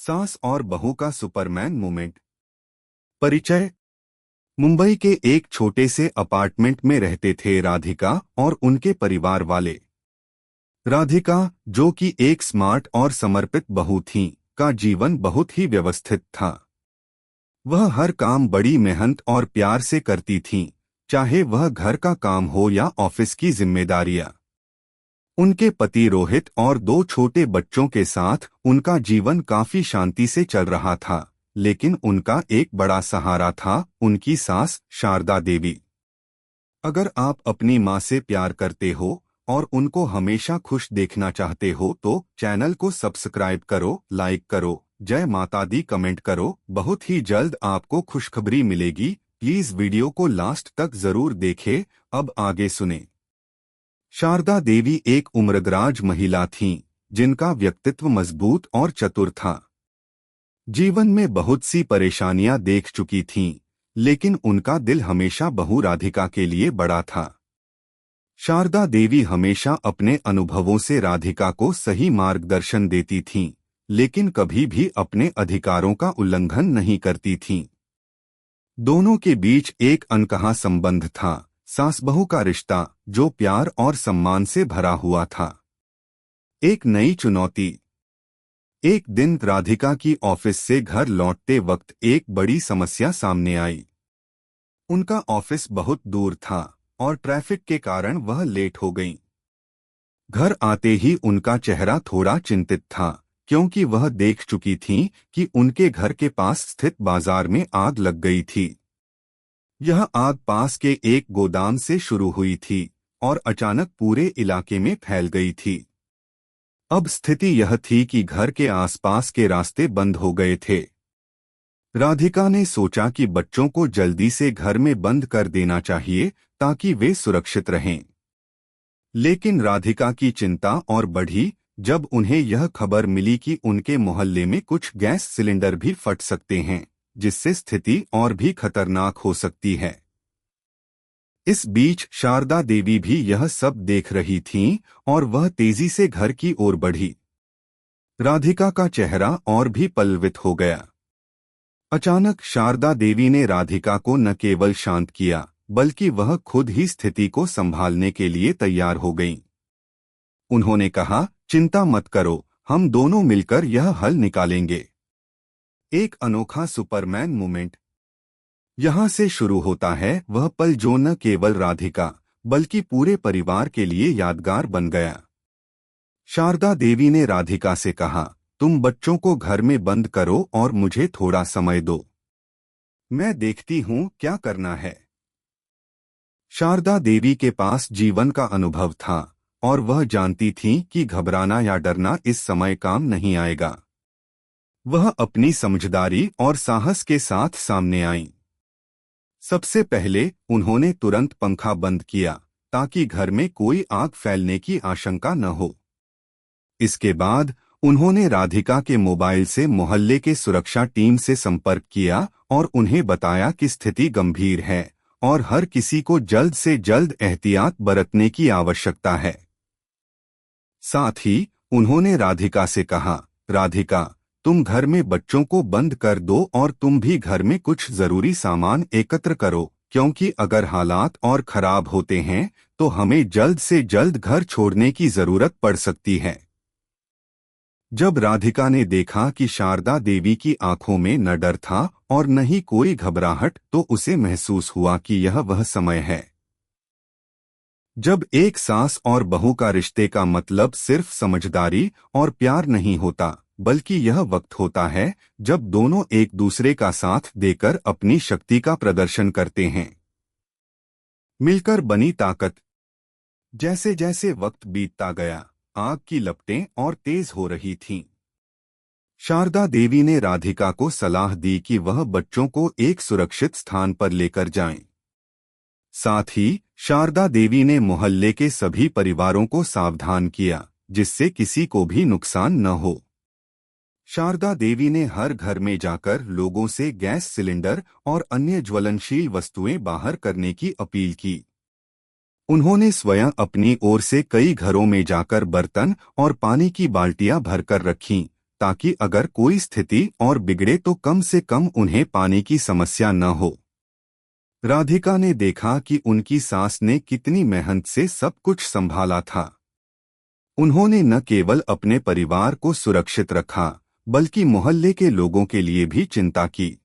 सास और बहू का सुपरमैन मोमेंट। परिचय। मुंबई के एक छोटे से अपार्टमेंट में रहते थे राधिका और उनके परिवार वाले। राधिका, जो कि एक स्मार्ट और समर्पित बहू थीं, का जीवन बहुत ही व्यवस्थित था। वह हर काम बड़ी मेहनत और प्यार से करती थीं, चाहे वह घर का काम हो या ऑफिस की जिम्मेदारियां। उनके पति रोहित और दो छोटे बच्चों के साथ उनका जीवन काफी शांति से चल रहा था, लेकिन उनका एक बड़ा सहारा था, उनकी सास शारदा देवी। अगर आप अपनी माँ से प्यार करते हो और उनको हमेशा खुश देखना चाहते हो तो चैनल को सब्सक्राइब करो, लाइक करो, जय माता दी कमेंट करो। बहुत ही जल्द आपको खुशखबरी मिलेगी। प्लीज वीडियो को लास्ट तक जरूर देखें। अब आगे सुने। शारदा देवी एक उम्रदराज महिला थीं, जिनका व्यक्तित्व मजबूत और चतुर था। जीवन में बहुत सी परेशानियां देख चुकी थीं, लेकिन उनका दिल हमेशा बहू राधिका के लिए बड़ा था। शारदा देवी हमेशा अपने अनुभवों से राधिका को सही मार्गदर्शन देती थीं, लेकिन कभी भी अपने अधिकारों का उल्लंघन नहीं करती थीं। दोनों के बीच एक अनकहा संबंध था, सास बहू का रिश्ता, जो प्यार और सम्मान से भरा हुआ था। एक नई चुनौती। एक दिन राधिका की ऑफिस से घर लौटते वक्त एक बड़ी समस्या सामने आई। उनका ऑफिस बहुत दूर था और ट्रैफिक के कारण वह लेट हो गईं। घर आते ही उनका चेहरा थोड़ा चिंतित था, क्योंकि वह देख चुकी थीं कि उनके घर के पास स्थित बाजार में आग लग गई थी। यह आग पास के एक गोदाम से शुरू हुई थी और अचानक पूरे इलाके में फैल गई थी। अब स्थिति यह थी कि घर के आसपास के रास्ते बंद हो गए थे। राधिका ने सोचा कि बच्चों को जल्दी से घर में बंद कर देना चाहिए ताकि वे सुरक्षित रहें। लेकिन राधिका की चिंता और बढ़ी जब उन्हें यह खबर मिली कि उनके मोहल्ले में कुछ गैस सिलेंडर भी फट सकते हैं, जिससे स्थिति और भी खतरनाक हो सकती है। इस बीच शारदा देवी भी यह सब देख रही थीं और वह तेजी से घर की ओर बढ़ी। राधिका का चेहरा और भी पल्लवित हो गया। अचानक शारदा देवी ने राधिका को न केवल शांत किया, बल्कि वह खुद ही स्थिति को संभालने के लिए तैयार हो गईं। उन्होंने कहा, चिंता मत करो, हम दोनों मिलकर यह हल निकालेंगे। एक अनोखा सुपरमैन मोमेंट यहाँ से शुरू होता है। वह पल जो न केवल राधिका बल्कि पूरे परिवार के लिए यादगार बन गया। शारदा देवी ने राधिका से कहा, तुम बच्चों को घर में बंद करो और मुझे थोड़ा समय दो। मैं देखती हूँ क्या करना है। शारदा देवी के पास जीवन का अनुभव था और वह जानती थीं कि घबराना या डरना इस समय काम नहीं आएगा। वह अपनी समझदारी और साहस के साथ सामने आईं। सबसे पहले उन्होंने तुरंत पंखा बंद किया ताकि घर में कोई आग फैलने की आशंका न हो। इसके बाद उन्होंने राधिका के मोबाइल से मोहल्ले के सुरक्षा टीम से संपर्क किया और उन्हें बताया कि स्थिति गंभीर है और हर किसी को जल्द से जल्द एहतियात बरतने की आवश्यकता है। साथ ही उन्होंने राधिका से कहा, राधिका, तुम घर में बच्चों को बंद कर दो और तुम भी घर में कुछ जरूरी सामान एकत्र करो, क्योंकि अगर हालात और खराब होते हैं तो हमें जल्द से जल्द घर छोड़ने की जरूरत पड़ सकती है। जब राधिका ने देखा कि शारदा देवी की आंखों में न डर था और न ही कोई घबराहट, तो उसे महसूस हुआ कि यह वह समय है जब एक सास और बहू का रिश्ते का मतलब सिर्फ समझदारी और प्यार नहीं होता, बल्कि यह वक्त होता है जब दोनों एक दूसरे का साथ देकर अपनी शक्ति का प्रदर्शन करते हैं। मिलकर बनी ताकत। जैसे जैसे वक्त बीतता गया, आग की लपटें और तेज हो रही थीं। शारदा देवी ने राधिका को सलाह दी कि वह बच्चों को एक सुरक्षित स्थान पर लेकर जाएं। साथ ही शारदा देवी ने मोहल्ले के सभी परिवारों को सावधान किया, जिससे किसी को भी नुकसान न हो। शारदा देवी ने हर घर में जाकर लोगों से गैस सिलेंडर और अन्य ज्वलनशील वस्तुएं बाहर करने की अपील की। उन्होंने स्वयं अपनी ओर से कई घरों में जाकर बर्तन और पानी की बाल्टियां भरकर रखीं, ताकि अगर कोई स्थिति और बिगड़े तो कम से कम उन्हें पानी की समस्या न हो। राधिका ने देखा कि उनकी सास ने कितनी मेहनत से सब कुछ संभाला था। उन्होंने न केवल अपने परिवार को सुरक्षित रखा, बल्कि मोहल्ले के लोगों के लिए भी चिंता की।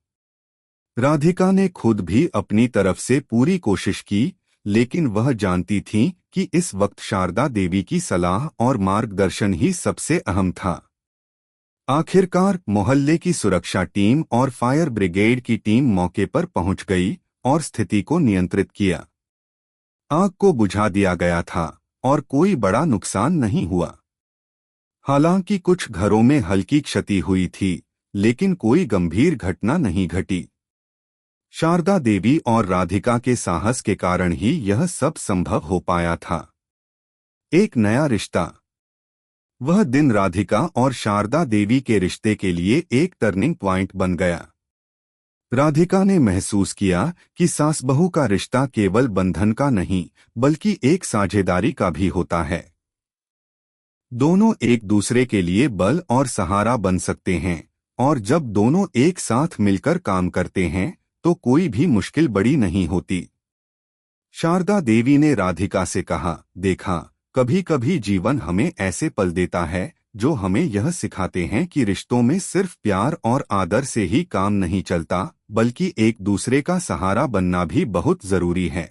राधिका ने खुद भी अपनी तरफ से पूरी कोशिश की, लेकिन वह जानती थी कि इस वक्त शारदा देवी की सलाह और मार्गदर्शन ही सबसे अहम था। आखिरकार मोहल्ले की सुरक्षा टीम और फायर ब्रिगेड की टीम मौके पर पहुंच गई और स्थिति को नियंत्रित किया। आग को बुझा दिया गया था और कोई बड़ा नुकसान नहीं हुआ। हालांकि कुछ घरों में हल्की क्षति हुई थी, लेकिन कोई गंभीर घटना नहीं घटी। शारदा देवी और राधिका के साहस के कारण ही यह सब संभव हो पाया था। एक नया रिश्ता। वह दिन राधिका और शारदा देवी के रिश्ते के लिए एक टर्निंग पॉइंट बन गया। राधिका ने महसूस किया कि सास बहू का रिश्ता केवल बंधन का नहीं, बल्कि एक साझेदारी का भी होता है। दोनों एक दूसरे के लिए बल और सहारा बन सकते हैं, और जब दोनों एक साथ मिलकर काम करते हैं तो कोई भी मुश्किल बड़ी नहीं होती। शारदा देवी ने राधिका से कहा, देखा, कभी कभी जीवन हमें ऐसे पल देता है जो हमें यह सिखाते हैं कि रिश्तों में सिर्फ प्यार और आदर से ही काम नहीं चलता, बल्कि एक दूसरे का सहारा बनना भी बहुत जरूरी है।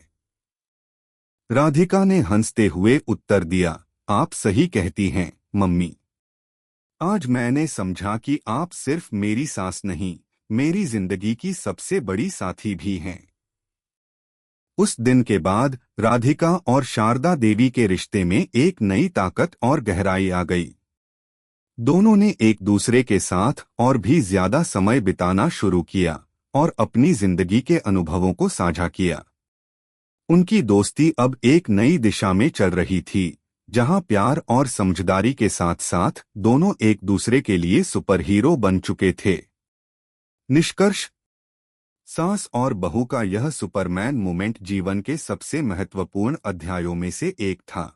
राधिका ने हंसते हुए उत्तर दिया, आप सही कहती हैं, मम्मी। आज मैंने समझा कि आप सिर्फ मेरी सास नहीं, मेरी जिंदगी की सबसे बड़ी साथी भी हैं। उस दिन के बाद राधिका और शारदा देवी के रिश्ते में एक नई ताकत और गहराई आ गई। दोनों ने एक दूसरे के साथ और भी ज्यादा समय बिताना शुरू किया और अपनी जिंदगी के अनुभवों को साझा किया। उनकी दोस्ती अब एक नई दिशा में चल रही थी, जहां प्यार और समझदारी के साथ साथ दोनों एक दूसरे के लिए सुपर हीरो बन चुके थे। निष्कर्ष, सास और बहू का यह सुपरमैन मोमेंट जीवन के सबसे महत्वपूर्ण अध्यायों में से एक था।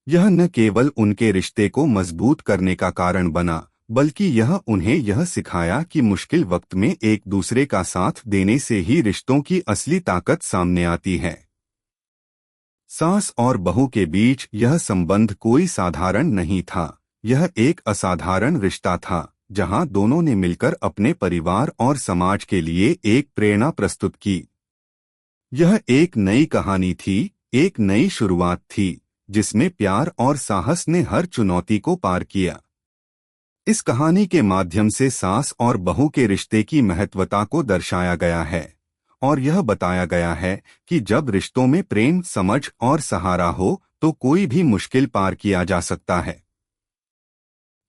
यह न केवल उनके रिश्ते को मजबूत करने का कारण बना, बल्कि यह उन्हें यह सिखाया कि मुश्किल वक्त में एक दूसरे का साथ देने से ही रिश्तों की असली ताकत सामने आती है। सास और बहू के बीच यह संबंध कोई साधारण नहीं था, यह एक असाधारण रिश्ता था, जहां दोनों ने मिलकर अपने परिवार और समाज के लिए एक प्रेरणा प्रस्तुत की। यह एक नई कहानी थी, एक नई शुरुआत थी, जिसमें प्यार और साहस ने हर चुनौती को पार किया। इस कहानी के माध्यम से सास और बहू के रिश्ते की महत्वता को दर्शाया गया है और यह बताया गया है कि जब रिश्तों में प्रेम, समझ और सहारा हो तो कोई भी मुश्किल पार किया जा सकता है।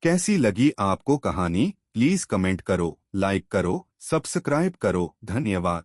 कैसी लगी आपको कहानी? प्लीज कमेंट करो, लाइक करो, सब्सक्राइब करो। धन्यवाद।